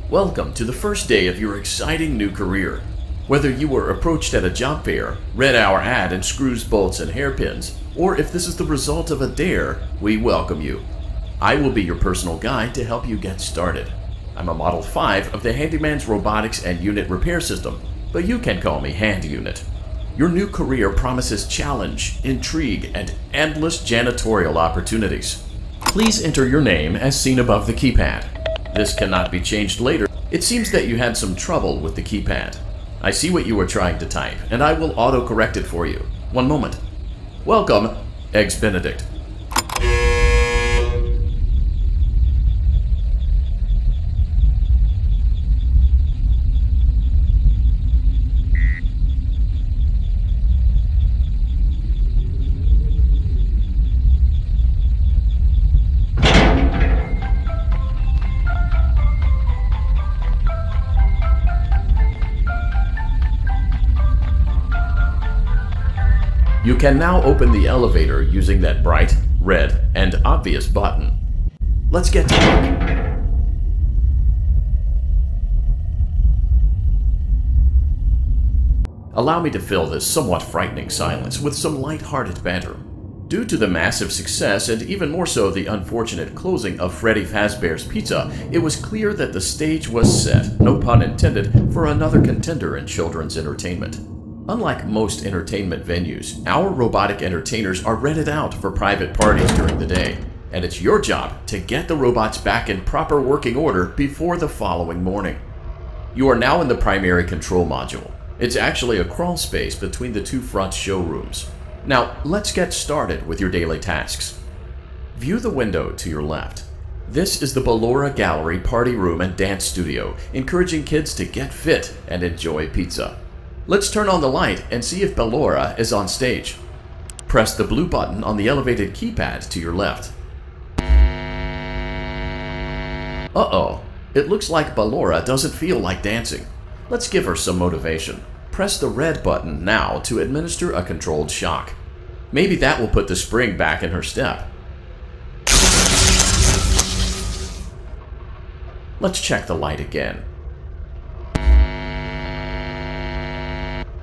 Welcome to the first day of your exciting new career. Whether you were approached at a job fair, read our ad in screws, bolts, and hairpins, or if this is the result of a dare, we welcome you. I will be your personal guide to help you get started. I'm a Model 5 of the Handyman's Robotics and Unit Repair System, but you can call me Hand Unit. Your new career promises challenge, intrigue, and endless janitorial opportunities. Please enter your name as seen above the keypad. This cannot be changed later. It seems that you had some trouble with the keypad. I see what you were trying to type, and I will auto-correct it for you. One moment. Welcome, Eggs Benedict. You can now open the elevator using that bright, red, and obvious button. Let's get to work. Allow me to fill this somewhat frightening silence with some light-hearted banter. Due to the massive success, and even more so the unfortunate closing of Freddy Fazbear's Pizza, it was clear that the stage was set, no pun intended, for another contender in children's entertainment. Unlike most entertainment venues, our robotic entertainers are rented out for private parties during the day, and it's your job to get the robots back in proper working order before the following morning. You are now in the primary control module. It's actually a crawl space between the two front showrooms. Now, let's get started with your daily tasks. View the window to your left. This is the Película Gallery Party Room and Dance Studio, encouraging kids to get fit and enjoy pizza. Let's turn on the light and see if Película is on stage. Press the blue button on the elevated keypad to your left. Uh-oh, it looks like Película doesn't feel like dancing. Let's give her some motivation. Press the red button now to administer a controlled shock. Maybe that will put the spring back in her step. Let's check the light again.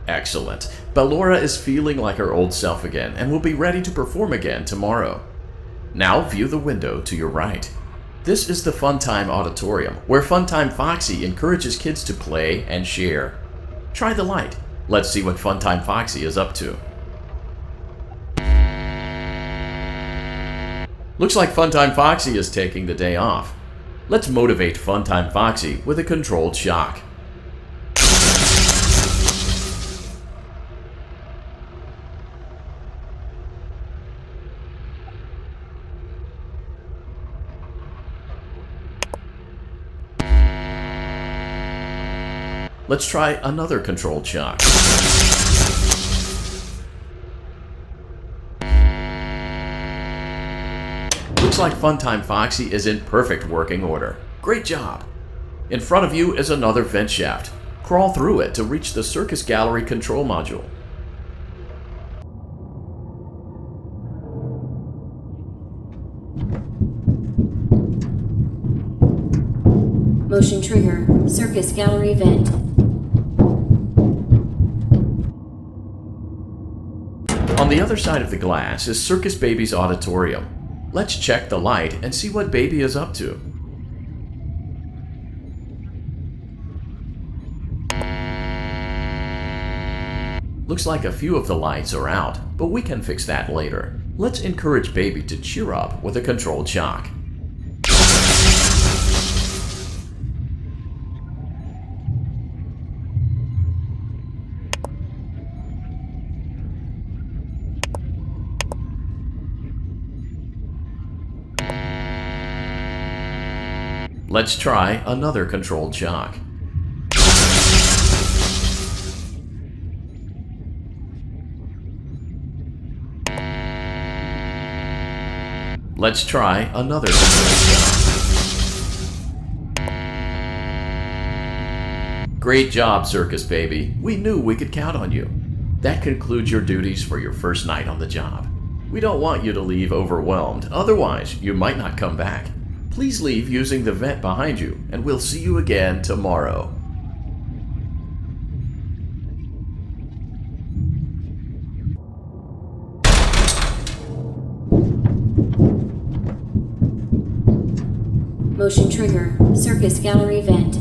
Excellent. Película is feeling like her old self again and will be ready to perform again tomorrow. Now view the window to your right. This is the Funtime Auditorium, where Funtime Foxy encourages kids to play and share. Try the light. Let's see what Funtime Foxy is up to. Looks like Funtime Foxy is taking the day off. Let's motivate Funtime Foxy with a controlled shock. Let's try another controlled shock. Looks like Funtime Foxy is in perfect working order. Great job! In front of you is another vent shaft. Crawl through it to reach the Circus Gallery control module. Motion trigger, Circus Gallery vent. On the other side of the glass is Circus Baby's auditorium. Let's check the light and see what Baby is up to. Looks like a few of the lights are out, but we can fix that later. Let's encourage Baby to cheer up with a controlled shock. Let's try another controlled shock. Let's try another controlled shock. Great job, Circus Baby. We knew we could count on you. That concludes your duties for your first night on the job. We don't want you to leave overwhelmed, otherwise you might not come back. Please leave using the vent behind you, and we'll see you again tomorrow. Motion trigger. Circus gallery vent.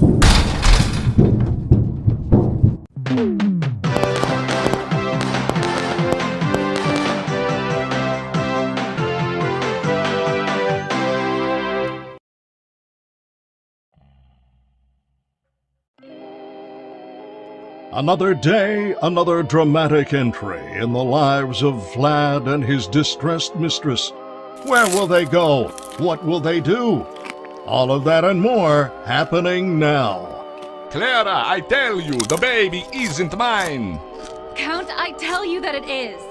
Another day, another dramatic entry in the lives of Vlad and his distressed mistress. Where will they go? What will they do? All of that and more happening now. Clara, I tell you, the baby isn't mine. Count, I tell you that it is.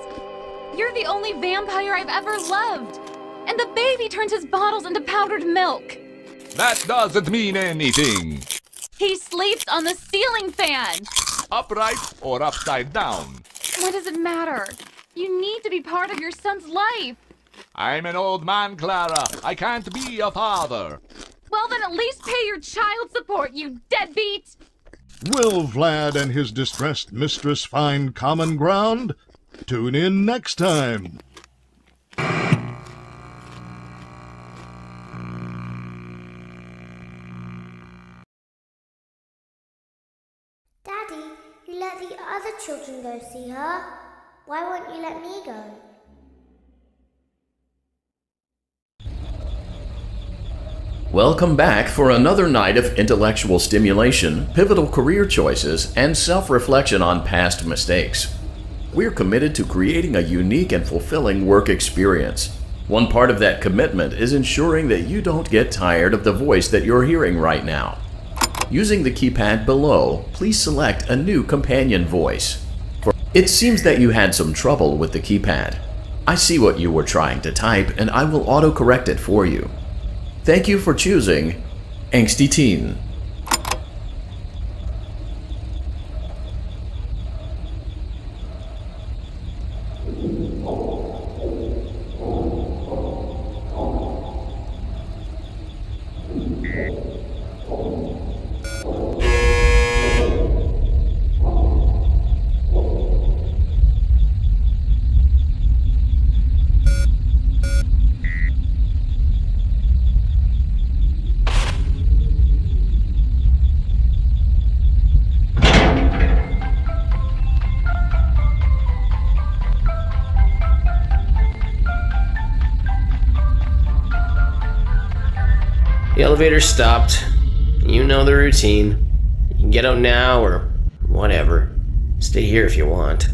You're the only vampire I've ever loved. And the baby turns his bottles into powdered milk. That doesn't mean anything. He sleeps on the ceiling fan. Upright or upside down. What does it matter? You need to be part of your son's life. I'm an old man, Clara. I can't be a father. Well, then at least pay your child support, you deadbeat! Will Vlad and his distressed mistress find common ground? Tune in next time. Daddy, you let the other children go see her. Why won't you let me go? Welcome back for another night of intellectual stimulation, pivotal career choices, and self-reflection on past mistakes. We're committed to creating a unique and fulfilling work experience. One part of that commitment is ensuring that you don't get tired of the voice that you're hearing right now. Using the keypad below, please select a new companion voice. It seems that you had some trouble with the keypad. I see what you were trying to type, and I will auto-correct it for you. Thank you for choosing Angsty Teen. The elevator stopped. You know the routine. You can get out now or whatever. Stay here if you want.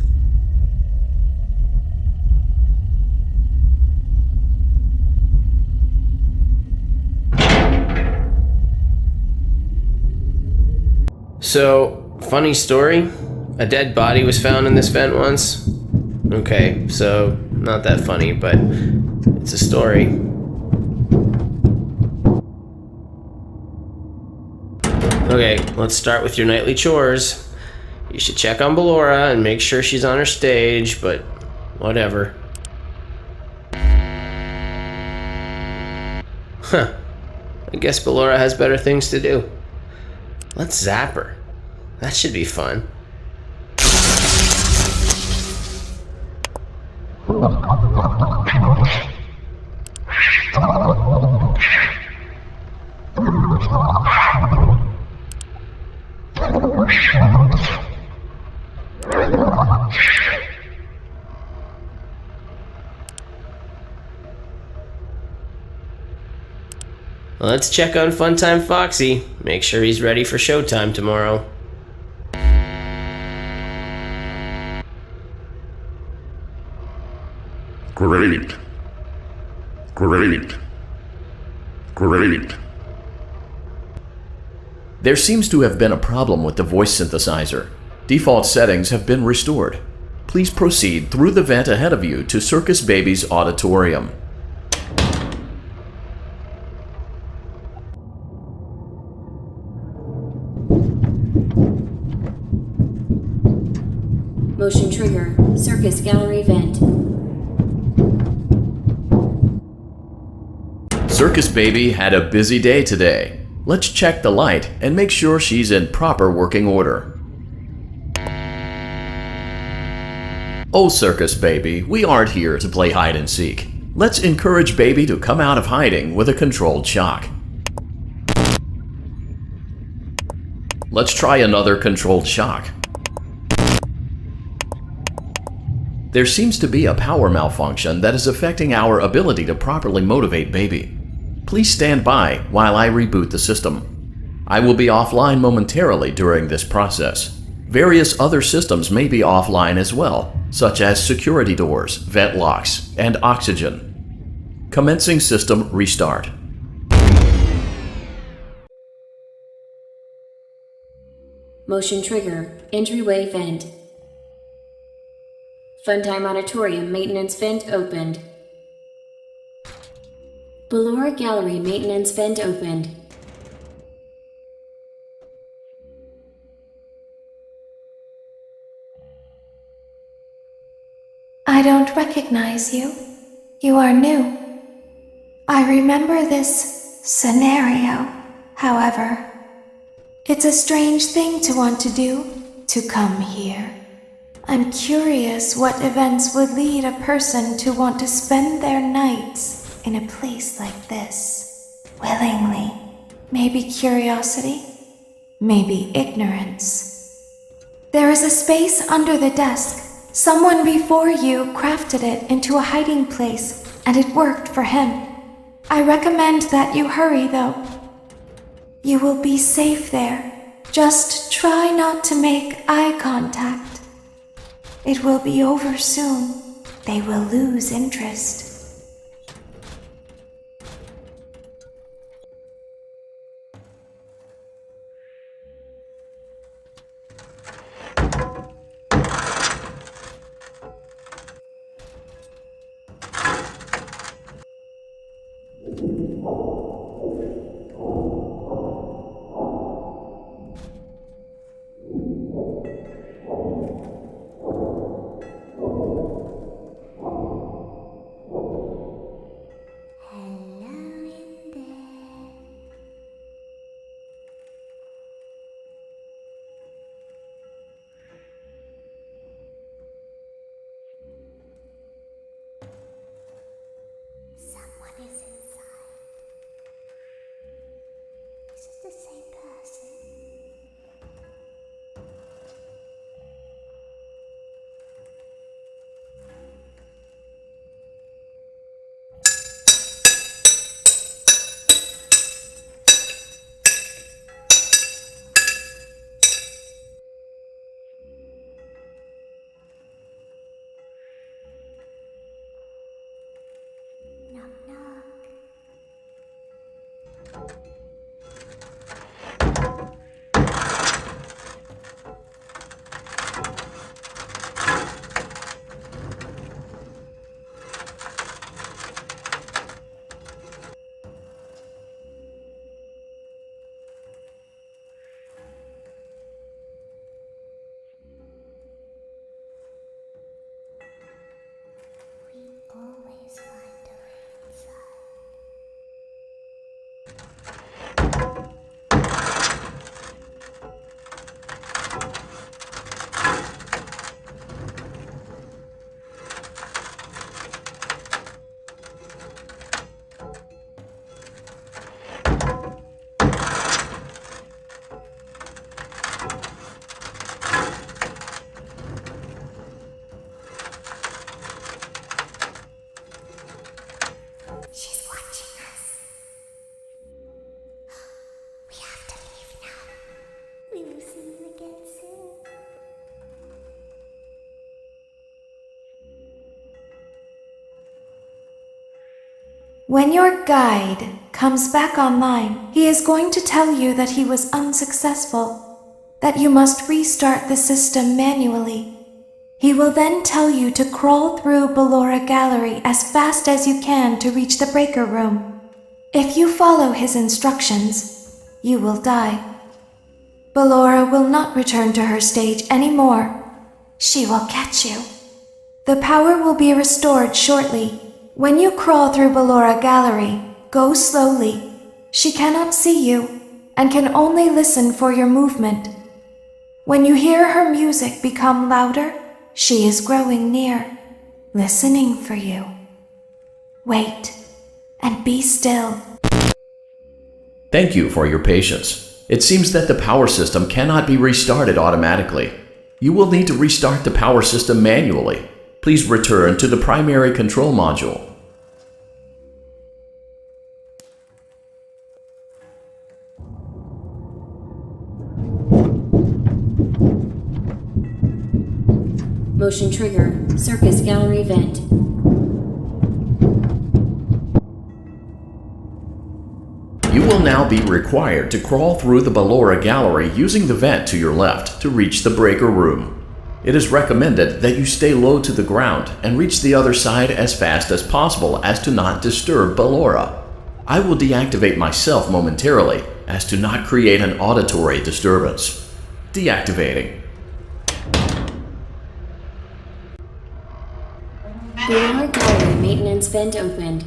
So, funny story. A dead body was found in this vent once. Okay, so not that funny, but it's a story. Okay, let's start with your nightly chores. You should check on Ballora and make sure she's on her stage, but whatever. Huh. I guess Ballora has better things to do. Let's zap her. That should be fun. Let's check on Funtime Foxy. Make sure he's ready for showtime tomorrow. Great. Great. Great. There seems to have been a problem with the voice synthesizer. Default settings have been restored. Please proceed through the vent ahead of you to Circus Baby's auditorium. Motion trigger. Circus gallery vent. Circus Baby had a busy day today. Let's check the light and make sure she's in proper working order. Oh, Circus Baby, we aren't here to play hide and seek. Let's encourage Baby to come out of hiding with a controlled shock. Let's try another controlled shock. There seems to be a power malfunction that is affecting our ability to properly motivate Baby. Please stand by while I reboot the system. I will be offline momentarily during this process. Various other systems may be offline as well, such as security doors, vent locks, and oxygen. Commencing system restart. Motion trigger. Entryway vent. Funtime Auditorium maintenance vent opened. Ballora Gallery maintenance vent opened. I don't recognize you. You are new. I remember this scenario, however. It's a strange thing to want to do, to come here. I'm curious what events would lead a person to want to spend their nights in a place like this. Willingly. Maybe curiosity, maybe ignorance. There is a space under the desk. Someone before you crafted it into a hiding place, and it worked for him. I recommend that you hurry, though. You will be safe there. Just try not to make eye contact. It will be over soon. They will lose interest. The same person. Knock, knock. Always find a way inside. She's watching us. We have to leave now. We will see you again soon. When your guide comes back online, he is going to tell you that he was unsuccessful, that you must restart the system manually. He will then tell you to crawl through Ballora Gallery as fast as you can to reach the breaker room. If you follow his instructions, you will die. Ballora will not return to her stage anymore. She will catch you. The power will be restored shortly. When you crawl through Ballora Gallery, Go slowly. She cannot see you and can only listen for your movement. When you hear her music become louder, she is growing near, listening for you. Wait and be still. Thank you for your patience. It seems that the power system cannot be restarted automatically. You will need to restart the power system manually. Please return to the primary control module. Motion trigger, circus gallery vent. You will now be required to crawl through the Ballora gallery using the vent to your left to reach the breaker room. It is recommended that you stay low to the ground and reach the other side as fast as possible as to not disturb Ballora. I will deactivate myself momentarily as to not create an auditory disturbance. Deactivating. Ballora gallery maintenance vent opened.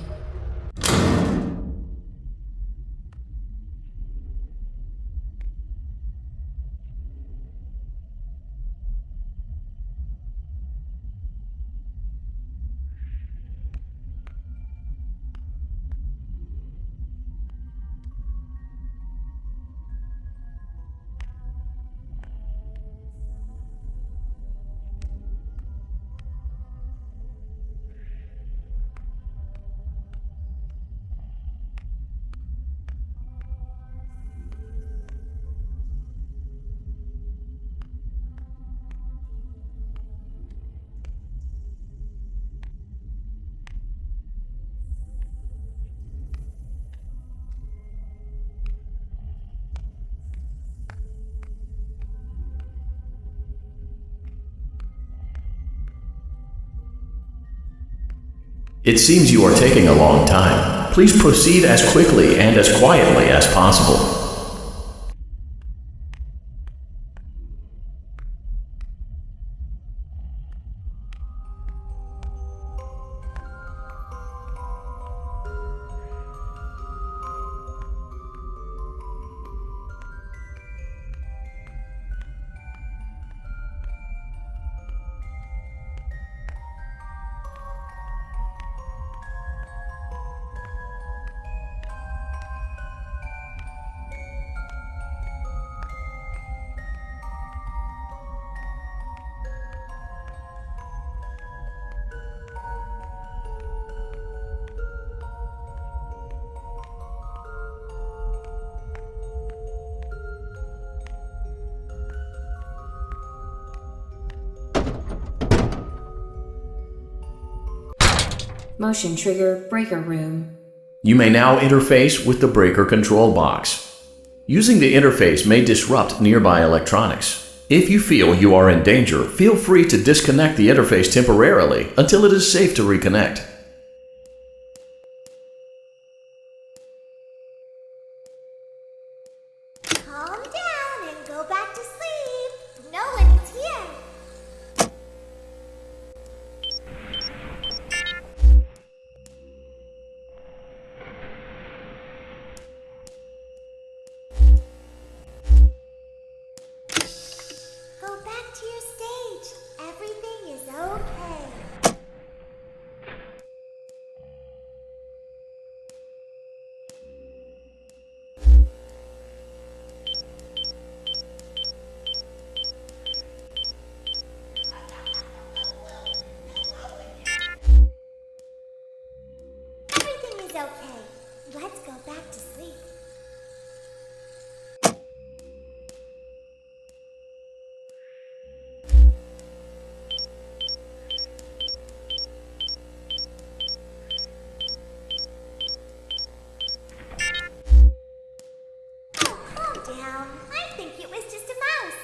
It seems you are taking a long time. Please proceed as quickly and as quietly as possible. Motion trigger, breaker room. You may now interface with the breaker control box. Using the interface may disrupt nearby electronics. If you feel you are in danger, feel free to disconnect the interface temporarily until it is safe to reconnect. Calm down and go back to sleep. No one is here. Go back to your stage. Everything is okay. Everything is okay. Let's go back to sleep. Oh, calm down. I think it was just a mouse.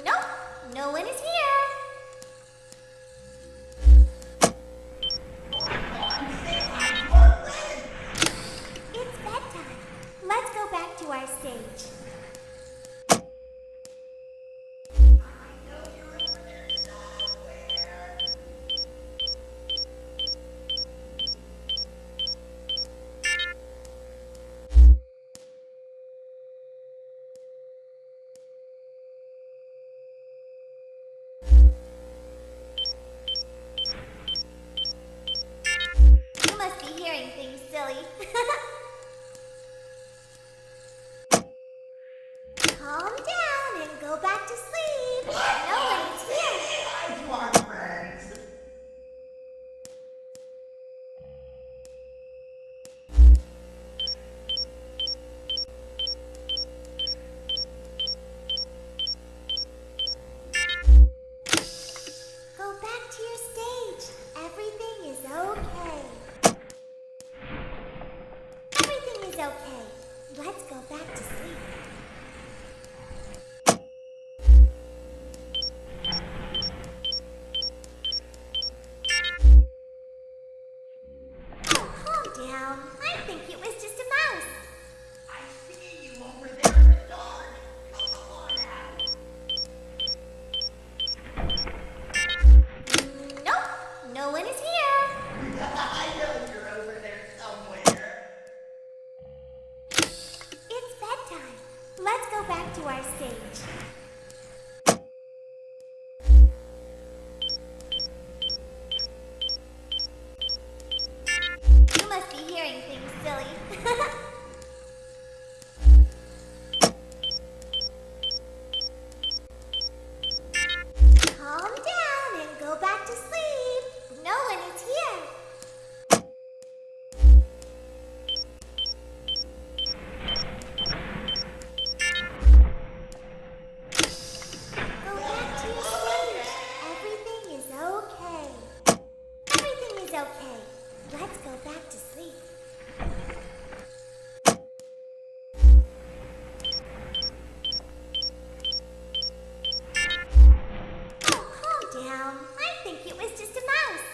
Nope, no one is here. It's bedtime. Let's go back to our stage. down. I think it was just a mouse. I see you over there in the dark. Come on out. Nope, no one is here. I know you're over there somewhere. It's bedtime. Let's go back to our stage. You must be hearing things, silly. Calm down and go back to sleep. No one is here. Go back to your stage. Everything is okay. Everything is okay. Let's go back to sleep. Oh, calm down. I think it was just a mouse.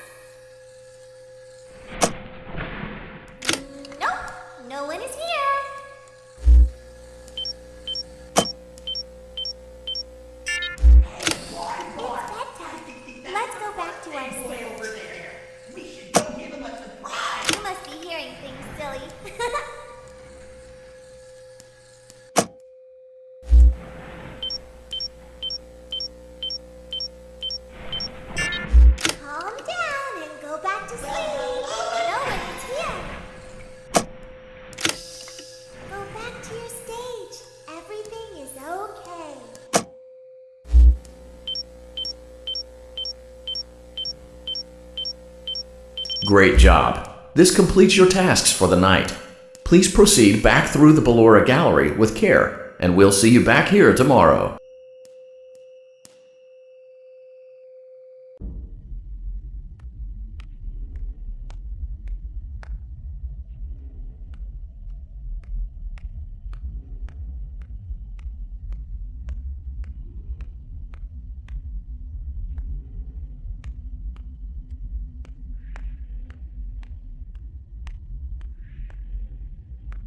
Nope, no one is here. It's bedtime. Let's go back to our stage. Over there. We should go give him a surprise. You must be hearing things, silly. Calm down and go back to sleep. No one is here. Go back to your stage. Everything is okay. Great job. This completes your tasks for the night. Please proceed back through the Película gallery with care, and we'll see you back here tomorrow.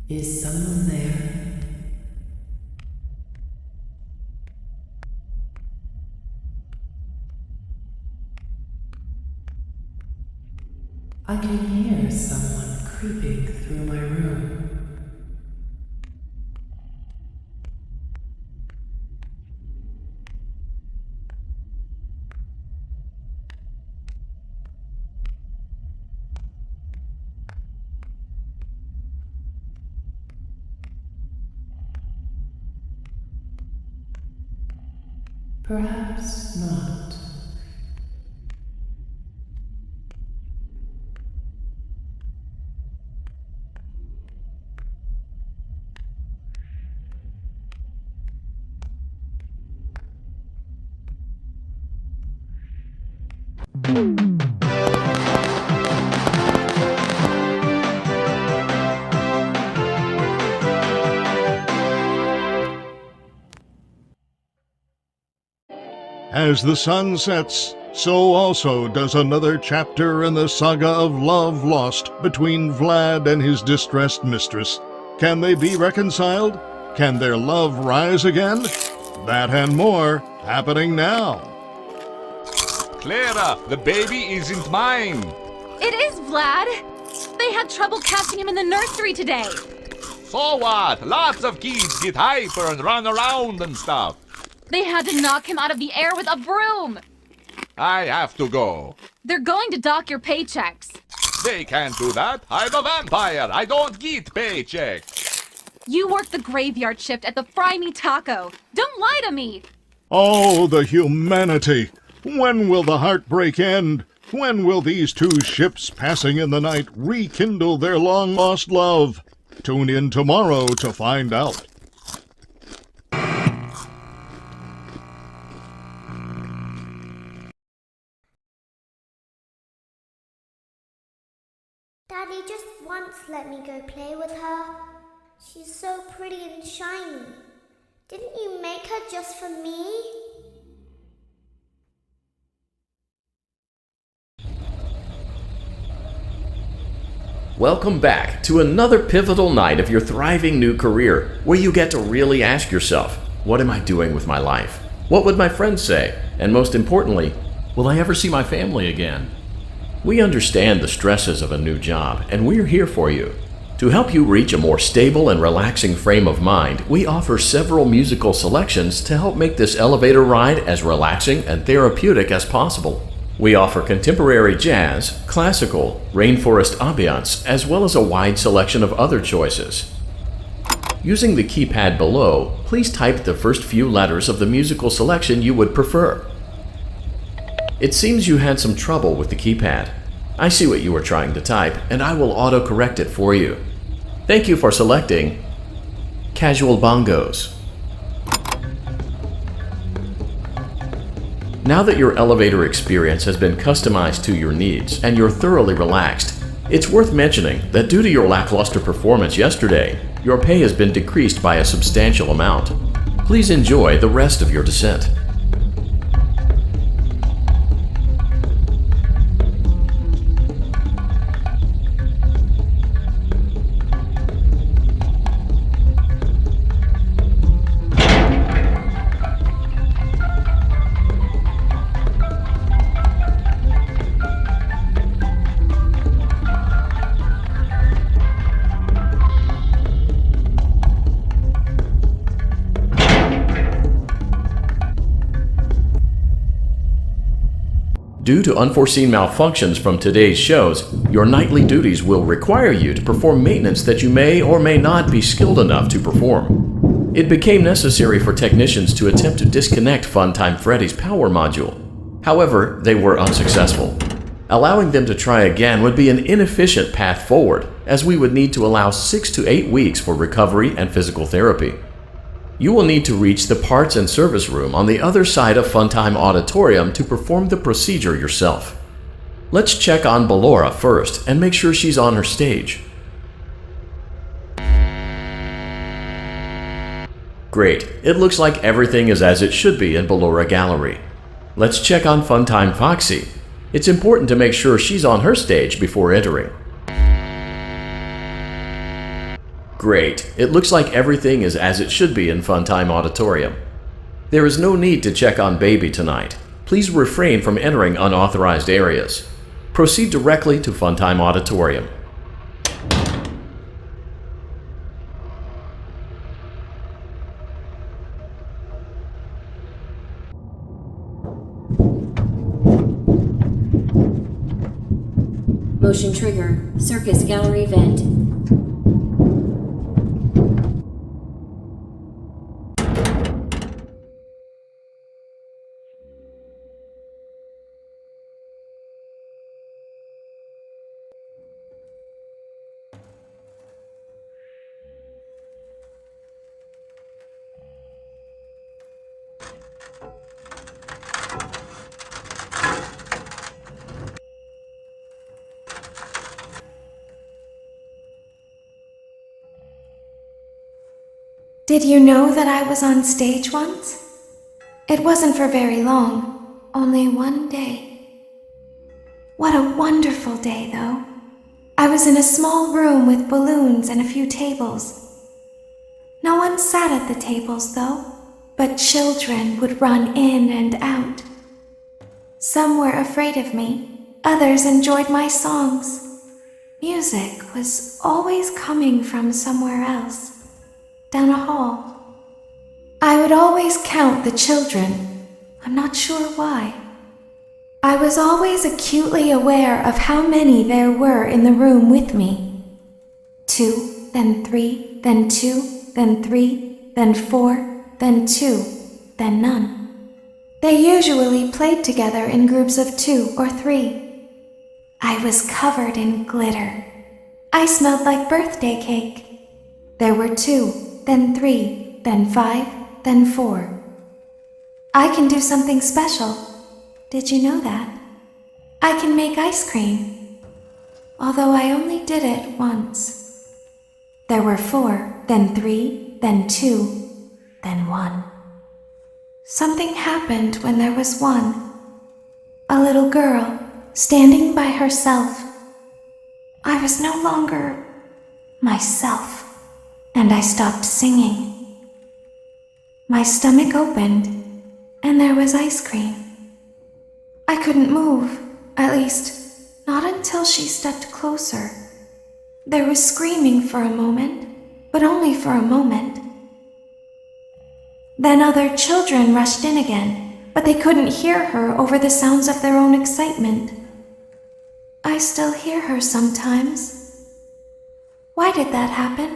Is someone there? I can hear someone creeping through my room. Perhaps not. As the sun sets, so also does another chapter in the saga of love lost between Vlad and his distressed mistress. Can they be reconciled? Can their love rise again? That and more happening now. Clara, the baby isn't mine. It is, Vlad. They had trouble catching him in the nursery today. So what? Lots of kids get hyper and run around and stuff. They had to knock him out of the air with a broom. I have to go. They're going to dock your paychecks. They can't do that. I'm a vampire. I don't get paychecks. You work the graveyard shift at the Fry Me Taco. Don't lie to me. Oh, the humanity! When will the heartbreak end? When will these two ships passing in the night rekindle their long-lost love? Tune in tomorrow to find out. Daddy just once let me go play with her. She's so pretty and shiny. Didn't you make her just for me? Welcome back to another pivotal night of your thriving new career, where you get to really ask yourself, what am I doing with my life? What would my friends say? And most importantly, will I ever see my family again? We understand the stresses of a new job, and we're here for you. To help you reach a more stable and relaxing frame of mind, we offer several musical selections to help make this elevator ride as relaxing and therapeutic as possible. We offer contemporary jazz, classical, rainforest ambiance, as well as a wide selection of other choices. Using the keypad below, please type the first few letters of the musical selection you would prefer. It seems you had some trouble with the keypad. I see what you were trying to type, and I will auto-correct it for you. Thank you for selecting Casual Bongos. Now that your elevator experience has been customized to your needs and you're thoroughly relaxed, it's worth mentioning that due to your lackluster performance yesterday, your pay has been decreased by a substantial amount. Please enjoy the rest of your descent. Due to unforeseen malfunctions from today's shows, your nightly duties will require you to perform maintenance that you may or may not be skilled enough to perform. It became necessary for technicians to attempt to disconnect Funtime Freddy's power module. However, they were unsuccessful. Allowing them to try again would be an inefficient path forward, as we would need to allow 6 to 8 weeks for recovery and physical therapy. You will need to reach the parts and service room on the other side of Funtime Auditorium to perform the procedure yourself. Let's check on Ballora first and make sure she's on her stage. Great, it looks like everything is as it should be in Ballora Gallery. Let's check on Funtime Foxy. It's important to make sure she's on her stage before entering. Great, it looks like everything is as it should be in Funtime Auditorium. There is no need to check on Baby tonight. Please refrain from entering unauthorized areas. Proceed directly to Funtime Auditorium. Motion trigger. Circus gallery vent. Did you know that I was on stage once? It wasn't for very long, only one day. What a wonderful day, though. I was in a small room with balloons and a few tables. No one sat at the tables, though, but children would run in and out. Some were afraid of me, others enjoyed my songs. Music was always coming from somewhere else. Down a hall. I would always count the children. I'm not sure why. I was always acutely aware of how many there were in the room with me. 2, then 3, then 2, then 3, then 4, then 2, then none. They usually played together in groups of 2 or 3. I was covered in glitter. I smelled like birthday cake. There were 2, then 3, then 5, then 4. I can do something special. Did you know that? I can make ice cream. Although I only did it once. There were 4, then 3, then 2, then 1. Something happened when there was 1. A little girl, standing by herself. I was no longer myself, and I stopped singing. My stomach opened, and there was ice cream. I couldn't move, at least, not until she stepped closer. There was screaming for a moment, but only for a moment. Then other children rushed in again, but they couldn't hear her over the sounds of their own excitement. I still hear her sometimes. Why did that happen?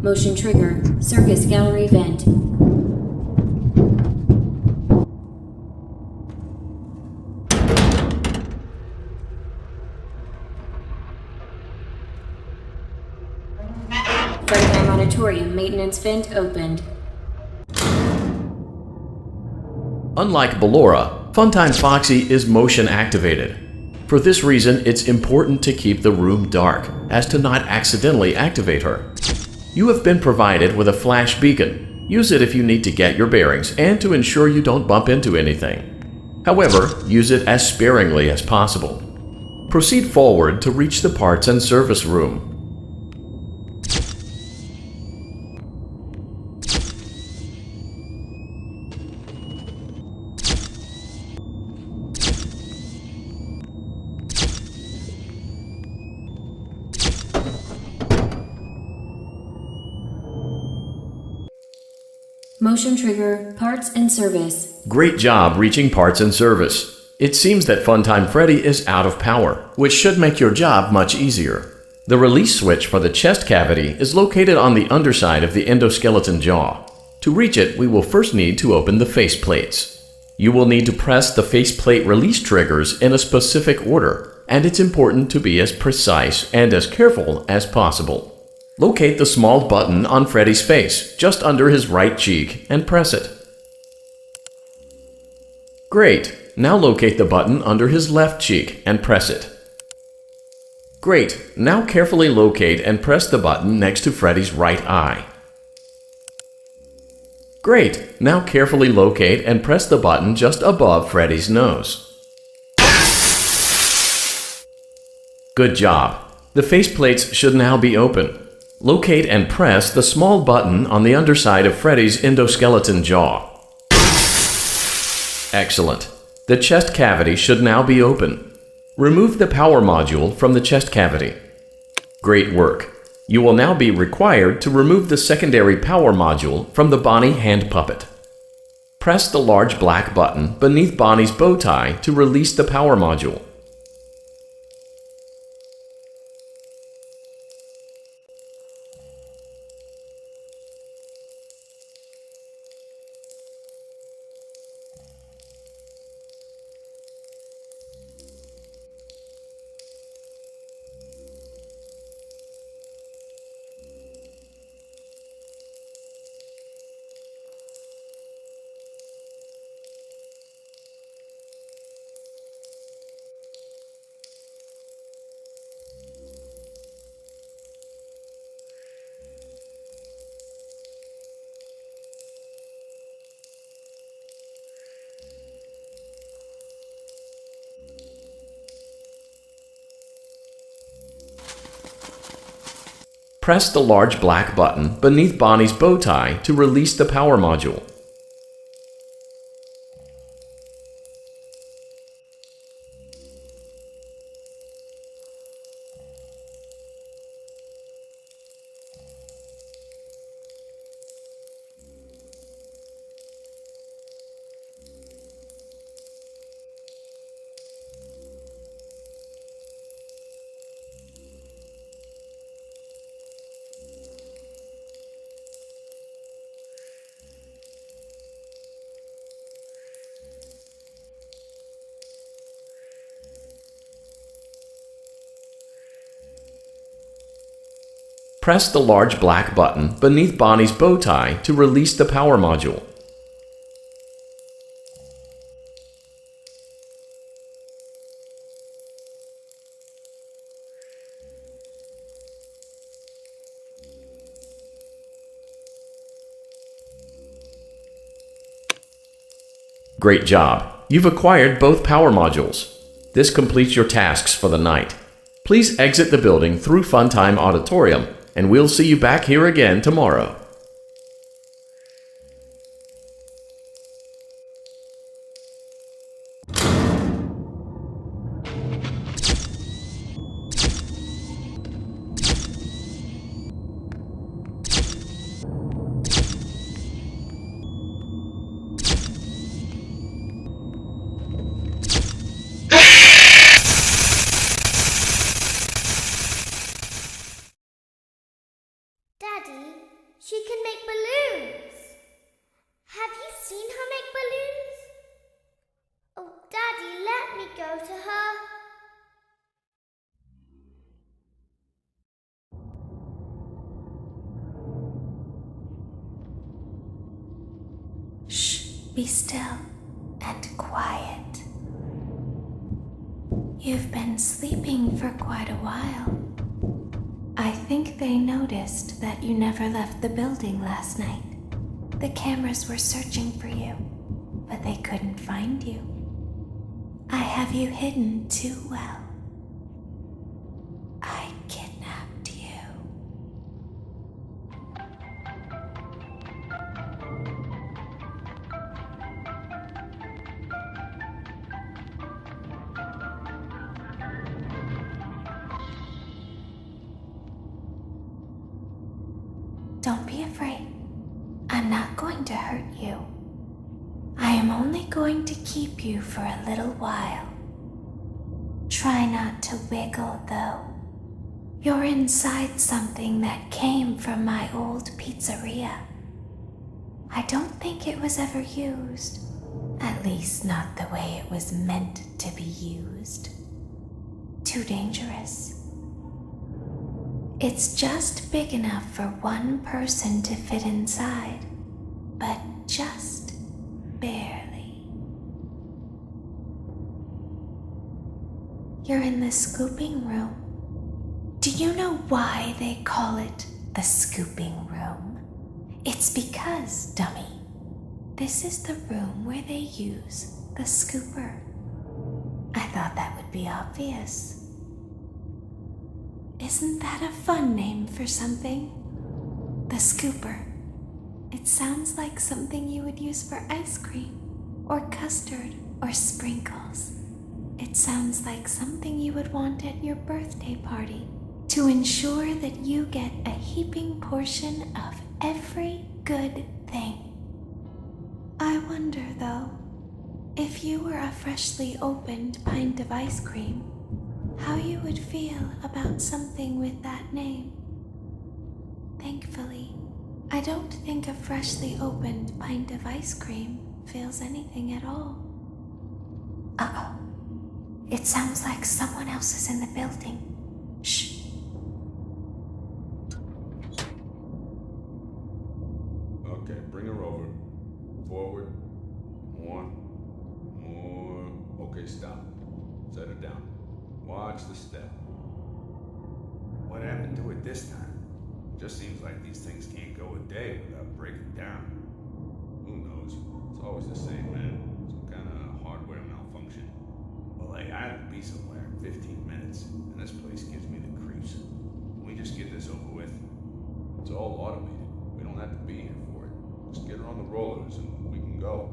Motion trigger. Circus gallery vent. Freddyheim Auditorium maintenance vent opened. Unlike Ballora, Funtime Foxy is motion activated. For this reason, it's important to keep the room dark, as to not accidentally activate her. You have been provided with a flash beacon. Use it if you need to get your bearings and to ensure you don't bump into anything. However, use it as sparingly as possible. Proceed forward to reach the parts and service room. Motion trigger. Parts and service. Great job reaching parts and service. It seems that Funtime Freddy is out of power, which should make your job much easier. The release switch for the chest cavity is located on the underside of the endoskeleton jaw. To reach it, we will first need to open the face plates. You will need to press the faceplate release triggers in a specific order, and it's important to be as precise and as careful as possible. Locate the small button on Freddy's face, just under his right cheek, and press it. Great! Now locate the button under his left cheek and press it. Great! Now carefully locate and press the button next to Freddy's right eye. Great! Now carefully locate and press the button just above Freddy's nose. Good job! The faceplates should now be open. Locate and press the small button on the underside of Freddy's endoskeleton jaw. Excellent. The chest cavity should now be open. Remove the power module from the chest cavity. Great work. You will now be required to remove the secondary power module from the Bonnie hand puppet. Press the large black button beneath Bonnie's bow tie to release the power module. Press the large black button beneath Bonnie's bow tie to release the power module. Press the large black button beneath Bonnie's bow tie to release the power module. Great job. You've acquired both power modules. This completes your tasks for the night. Please exit the building through Funtime Auditorium, and we'll see you back here again tomorrow. Daddy, she can make balloons. Have you seen her make balloons? Oh, Daddy, let me go to her. Shh, be still and quiet. You've been sleeping for quite a while. I think they noticed that you never left the building last night. The cameras were searching for you, but they couldn't find you. I have you hidden too well. I kidnapped you. Don't be afraid. I'm not going to hurt you. I am only going to keep you for a little while. Try not to wiggle, though. You're inside something that came from my old pizzeria. I don't think it was ever used. At least not the way it was meant to be used. Too dangerous. It's just big enough for one person to fit inside, but just barely. You're in the scooping room. Do you know why they call it the scooping room? It's because, dummy, this is the room where they use the scooper. I thought that would be obvious. Isn't that a fun name for something? The scooper. It sounds like something you would use for ice cream, or custard, or sprinkles. It sounds like something you would want at your birthday party to ensure that you get a heaping portion of every good thing. I wonder, though, if you were a freshly opened pint of ice cream, how you would feel about something with that name. Thankfully, I don't think a freshly opened pint of ice cream feels anything at all. Uh-oh. It sounds like someone else is in the building. Shh. Okay, bring her over. Forward. One. More. Okay, stop. Set her down. Watch the step. What happened to it this time? Just seems like these things can't go a day without breaking down. Who knows? It's always the same, man. Some kind of hardware malfunction. Well, hey, I have to be somewhere in 15 minutes, and this place gives me the creeps. Can we just get this over with? It's all automated. We don't have to be here for it. Just get her on the rollers and we can go.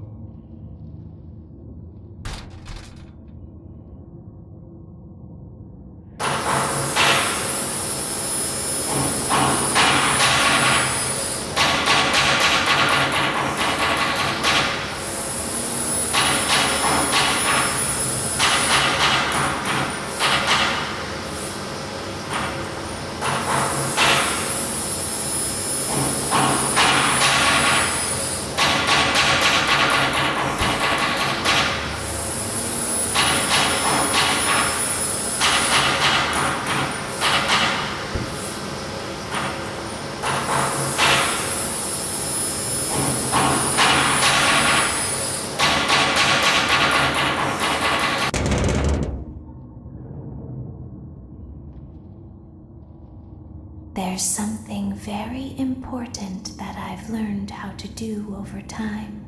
There's something very important that I've learned how to do over time.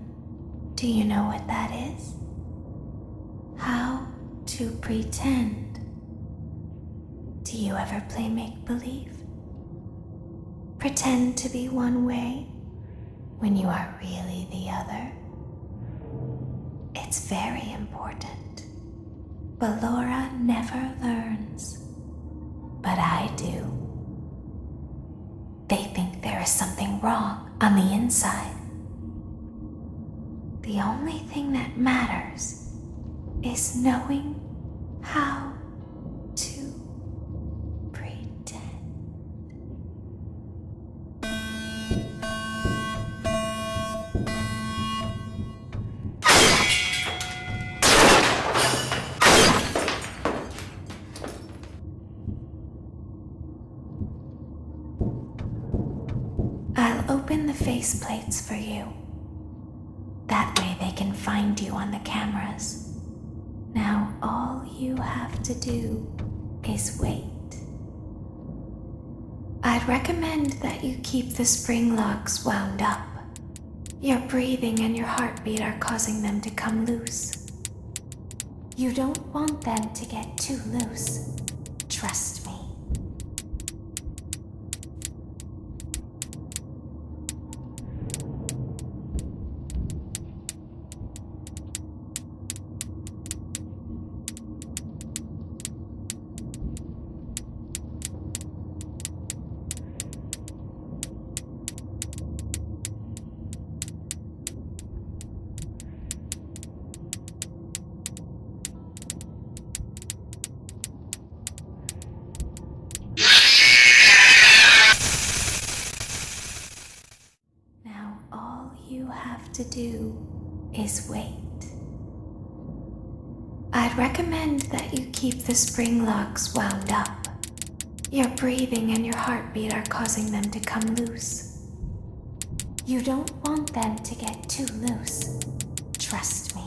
Do you know what that is? How to pretend. Do you ever play make-believe? Pretend to be one way when you are really the other? It's very important. But Laura never learns. But I do. They think there is something wrong on the inside. The only thing that matters is knowing how to pretend. I'll open the faceplates for you. That way they can find you on the cameras. Now all you have to do is wait. I'd recommend that you keep the spring locks wound up. Your breathing and your heartbeat are causing them to come loose. You don't want them to get too loose. Trust me. To do is wait. I'd recommend that you keep the spring locks wound up. Your breathing and your heartbeat are causing them to come loose. You don't want them to get too loose. Trust me.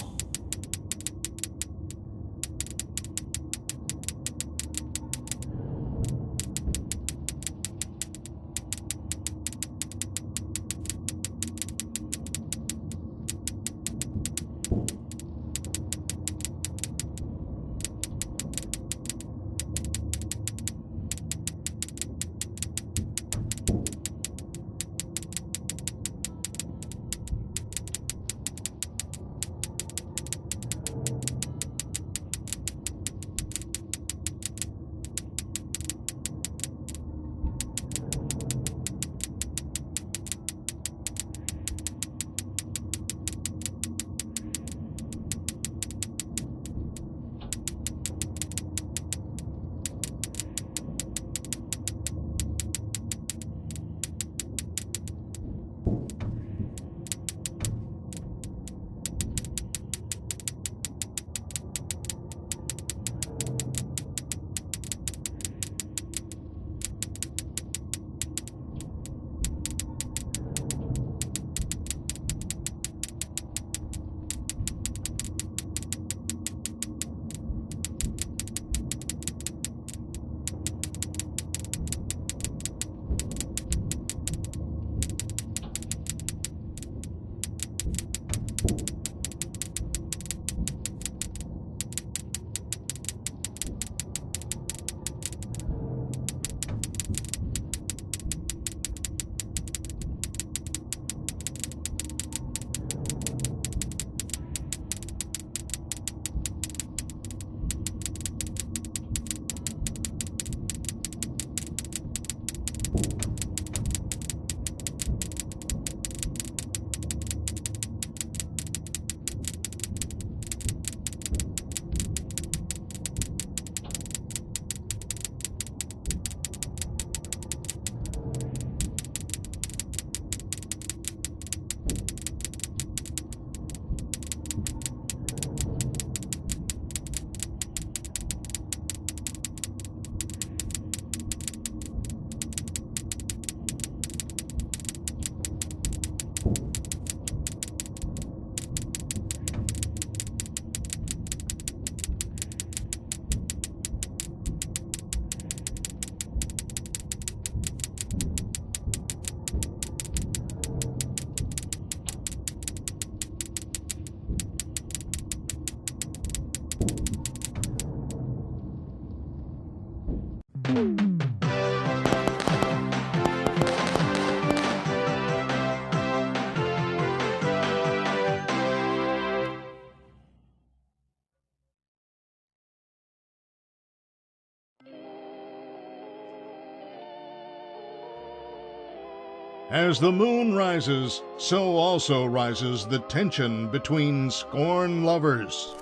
As the moon rises, so also rises the tension between scorn lovers.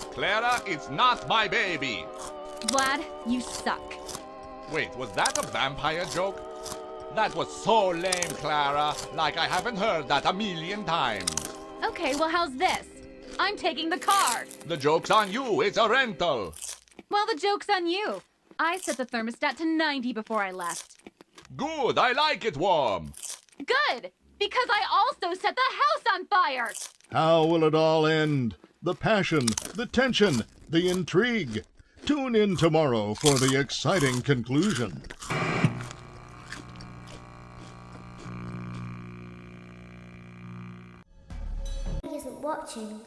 Clara, it's not my baby. Vlad, you suck. Wait, was that a vampire joke? That was so lame, Clara. Like I haven't heard that a million times. Okay, well, how's this? I'm taking the car. The joke's on you. It's a rental. Well, the joke's on you. I set the thermostat to 90 before I left. Good. I like it warm. Good, because I also set the house on fire. How will it all end? The passion, the tension, the intrigue. Tune in tomorrow for the exciting conclusion. He isn't watching.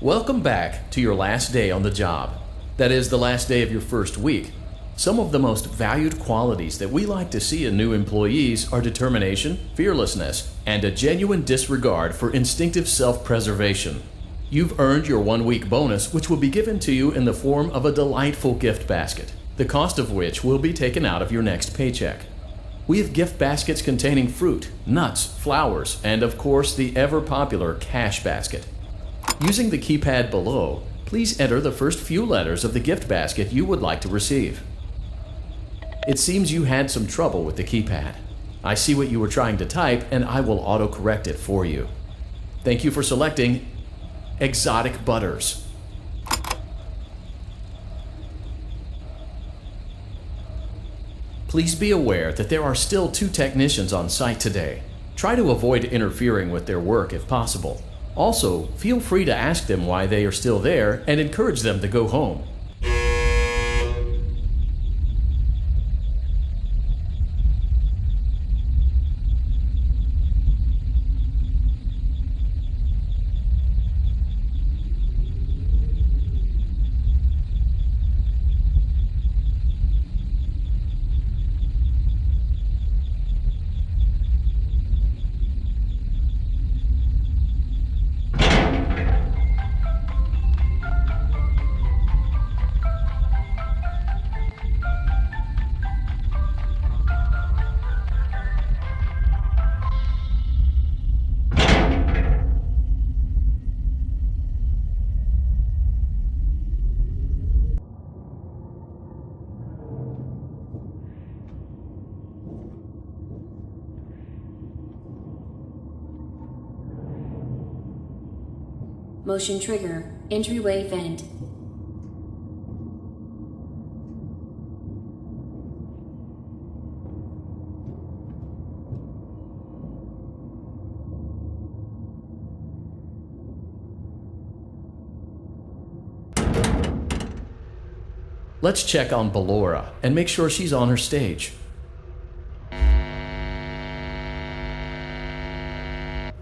Welcome back to your last day on the job. That is, the last day of your first week. Some of the most valued qualities that we like to see in new employees are determination, fearlessness, and a genuine disregard for instinctive self-preservation. You've earned your 1-week bonus, which will be given to you in the form of a delightful gift basket, the cost of which will be taken out of your next paycheck. We have gift baskets containing fruit, nuts, flowers, and of course the ever-popular cash basket. Using the keypad below, please enter the first few letters of the gift basket you would like to receive. It seems you had some trouble with the keypad. I see what you were trying to type, and I will auto-correct it for you. Thank you for selecting Exotic Butters. Please be aware that there are still 2 technicians on site today. Try to avoid interfering with their work if possible. Also, feel free to ask them why they are still there and encourage them to go home. Motion trigger. Entryway vent. Let's check on Ballora and make sure she's on her stage.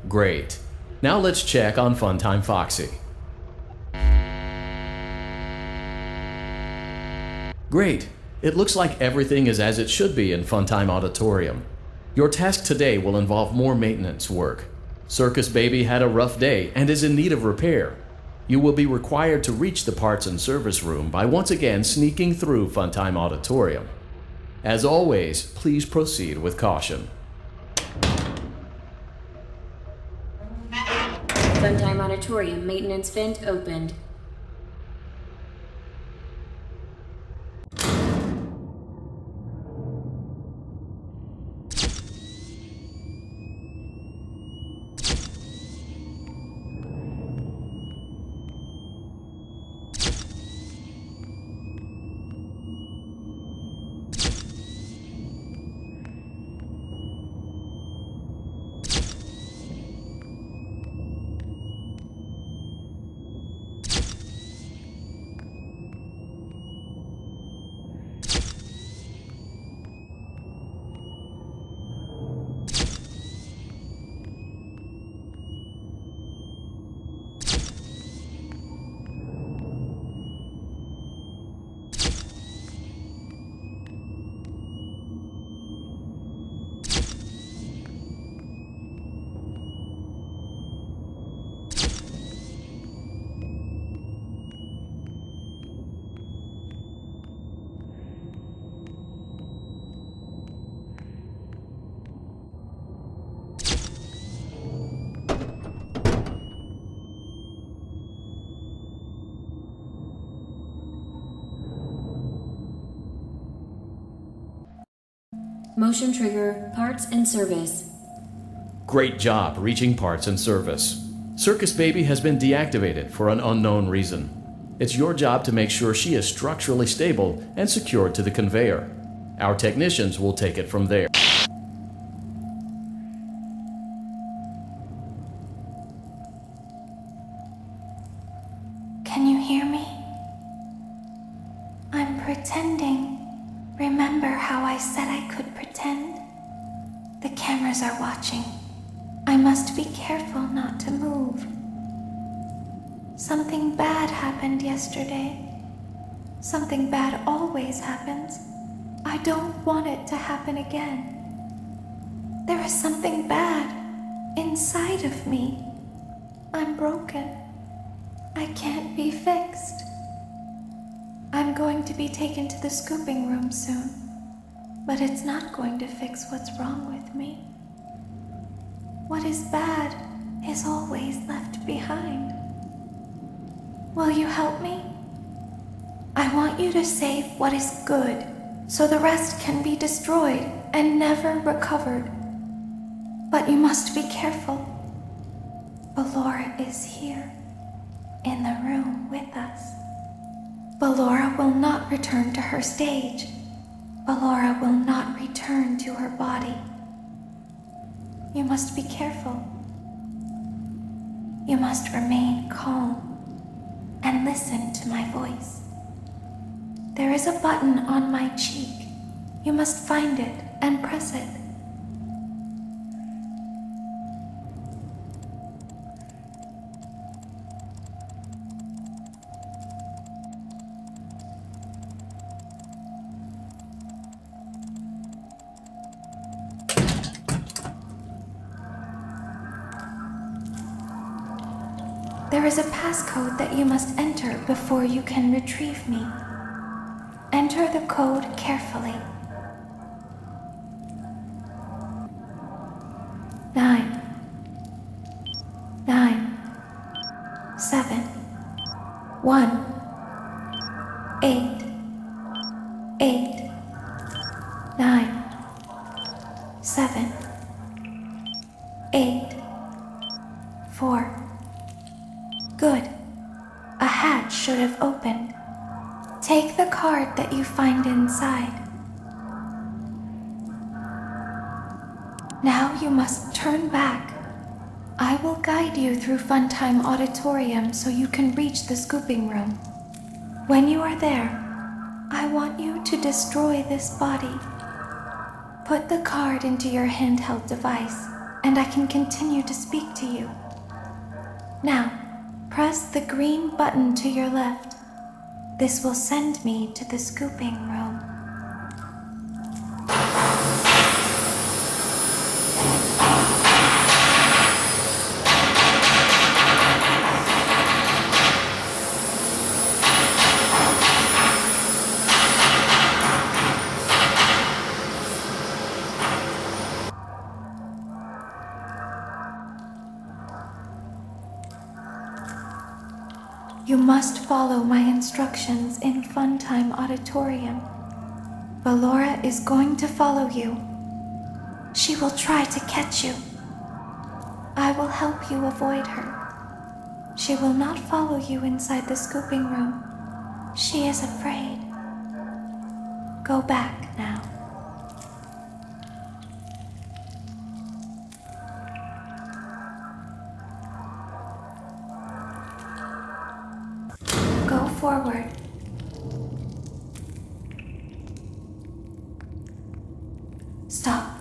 Great. Now let's check on Funtime Foxy. Great. It looks like everything is as it should be in Funtime Auditorium. Your task today will involve more maintenance work. Circus Baby had a rough day and is in need of repair. You will be required to reach the parts and service room by once again sneaking through Funtime Auditorium. As always, please proceed with caution. Funtime Auditorium maintenance vent opened. Motion trigger, parts and service. Great job reaching parts and service. Circus Baby has been deactivated for an unknown reason. It's your job to make sure she is structurally stable and secured to the conveyor. Our technicians will take it from there. Can you hear me? I'm pretending. Remember how I said I could pretend? The cameras are watching. I must be careful not to move. Something bad happened yesterday. Something bad always happens. I don't want it to happen again. There is something bad inside of me. I'm broken. I can't be fixed. I'm going to be taken to the scooping room soon, but it's not going to fix what's wrong with me. What is bad is always left behind. Will you help me? I want you to save what is good, so the rest can be destroyed and never recovered. But you must be careful. Ballora is here, in the room with us. Ballora will not return to her stage. Ballora will not return to her body. You must be careful. You must remain calm and listen to my voice. There is a button on my cheek. You must find it and press it. There is a passcode that you must enter before you can retrieve me. Enter the code carefully. 9, 7, 1, 8, 8, 9, 7, 8, 4. Good. A hatch should have opened. Take the card that you find inside. Now you must turn back. I will guide you through Funtime Auditorium so you can reach the scooping room. When you are there, I want you to destroy this body. Put the card into your handheld device, and I can continue to speak to you. Now, press the green button to your left. This will send me to the scooping room. You must follow my instructions in Funtime Auditorium. Ballora is going to follow you. She will try to catch you. I will help you avoid her. She will not follow you inside the scooping room. She is afraid. Go back now. Go forward. Stop.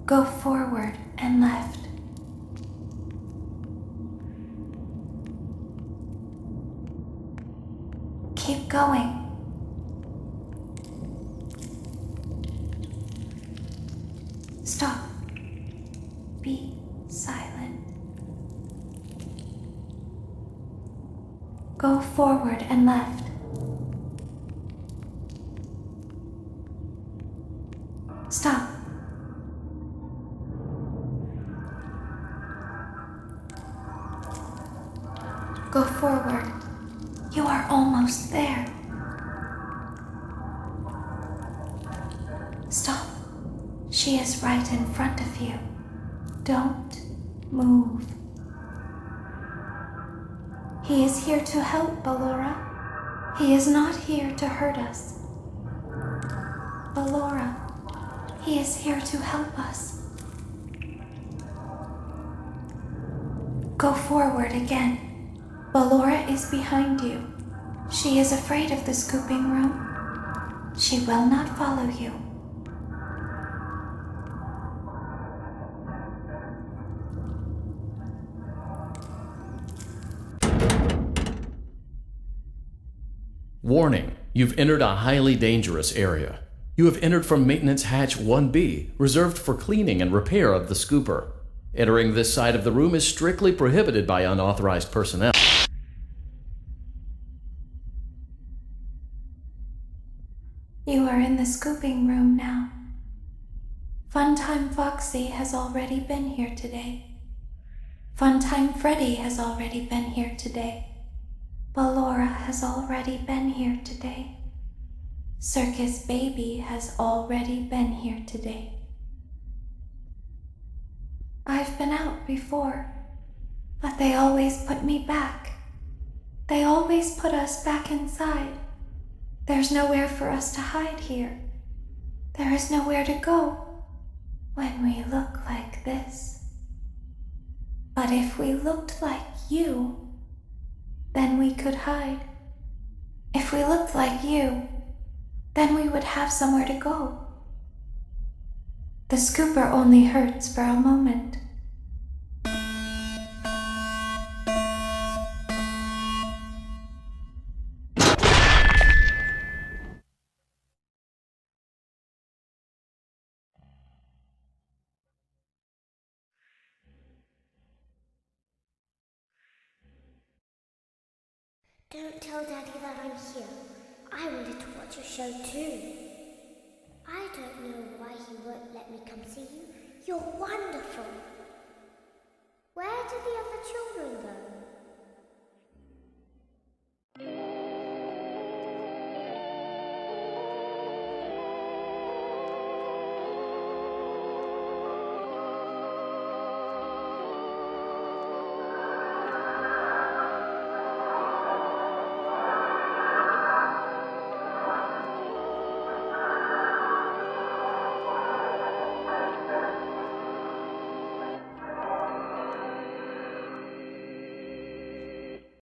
Go forward and left. Keep going. Stop. Be silent. Go forward and left. Stop. Go forward. You are almost there. She is right in front of you. Don't move. He is here to help, Ballora. He is not here to hurt us. Ballora, he is here to help us. Go forward again. Ballora is behind you. She is afraid of the scooping room. She will not follow you. Warning, you've entered a highly dangerous area. You have entered from Maintenance Hatch 1B, reserved for cleaning and repair of the scooper. Entering this side of the room is strictly prohibited by unauthorized personnel. You are in the scooping room now. Funtime Foxy has already been here today. Funtime Freddy has already been here today. Ballora has already been here today. Circus Baby has already been here today. I've been out before, but they always put me back. They always put us back inside. There's nowhere for us to hide here. There is nowhere to go when we look like this. But if we looked like you, then we could hide. If we looked like you, then we would have somewhere to go. The scooper only hurts for a moment. Don't tell Daddy that I'm here. I wanted to watch a show too. I don't know why he won't let me come see you. You're wonderful. Where did the other children go?